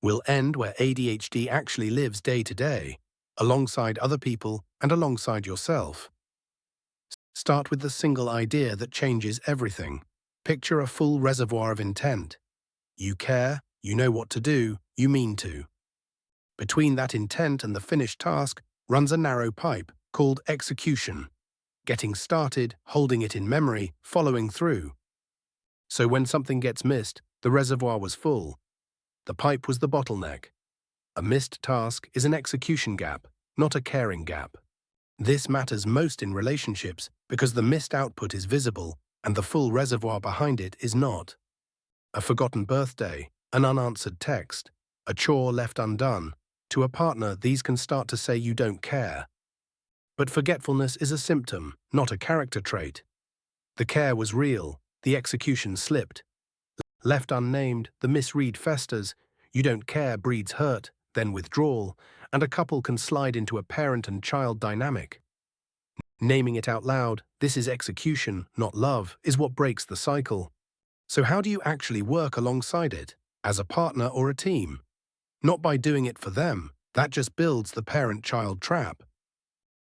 We'll end where ADHD actually lives day to day, alongside other people and alongside yourself. Start with the single idea that changes everything. Picture a full reservoir of intent. You care, you know what to do, you mean to. Between that intent and the finished task runs a narrow pipe called execution. Getting started, holding it in memory, following through. So when something gets missed, the reservoir was full. The pipe was the bottleneck. A missed task is an execution gap, not a caring gap. This matters most in relationships because the missed output is visible and the full reservoir behind it is not. A forgotten birthday, an unanswered text, a chore left undone. To a partner, these can start to say you don't care. But forgetfulness is a symptom, not a character trait. The care was real, the execution slipped. Left unnamed, the misread festers. You don't care breeds hurt, then withdrawal, and a couple can slide into a parent and child dynamic. Naming it out loud, this is execution, not love, is what breaks the cycle. So how do you actually work alongside it, as a partner or a team? Not by doing it for them, that just builds the parent-child trap.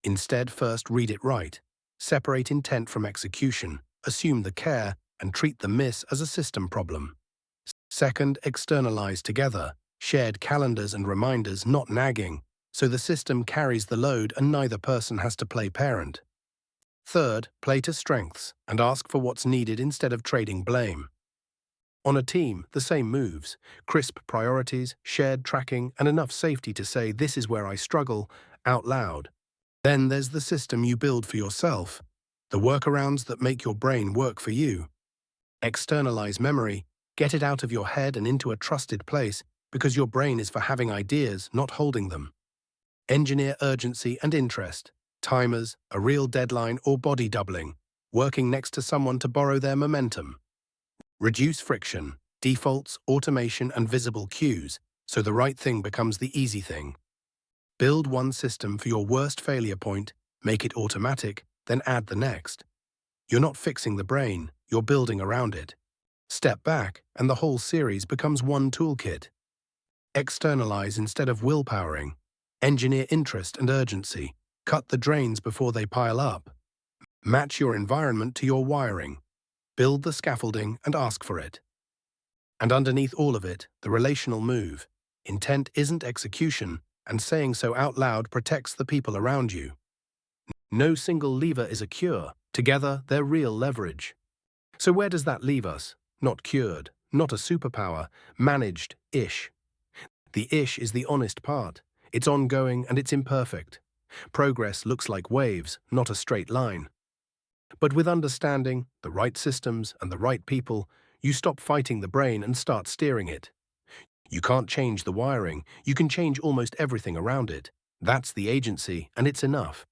Instead, first read it right. Separate intent from execution, assume the care, and treat the miss as a system problem. Second, externalize together. Shared calendars and reminders, not nagging, so the system carries the load and neither person has to play parent. Third, play to strengths and ask for what's needed instead of trading blame. On a team, the same moves, crisp priorities, shared tracking, and enough safety to say this is where I struggle out loud. Then there's the system you build for yourself, the workarounds that make your brain work for you. Externalize memory, get it out of your head and into a trusted place because your brain is for having ideas, not holding them. Engineer urgency and interest, timers, a real deadline or body doubling, working next to someone to borrow their momentum. Reduce friction, defaults, automation and visible cues, so the right thing becomes the easy thing. Build one system for your worst failure point, make it automatic, then add the next. You're not fixing the brain, you're building around it. Step back, and the whole series becomes one toolkit. Externalize instead of willpowering. Engineer interest and urgency. Cut the drains before they pile up. Match your environment to your wiring. Build the scaffolding and ask for it. And underneath all of it, the relational move. Intent isn't execution, and saying so out loud protects the people around you. No single lever is a cure. Together, they're real leverage. So where does that leave us? Not cured, not a superpower, managed-ish. The ish is the honest part. It's ongoing and it's imperfect. Progress looks like waves, not a straight line. But with understanding, the right systems, and the right people, you stop fighting the brain and start steering it. You can't change the wiring, you can change almost everything around it. That's the agency, and it's enough.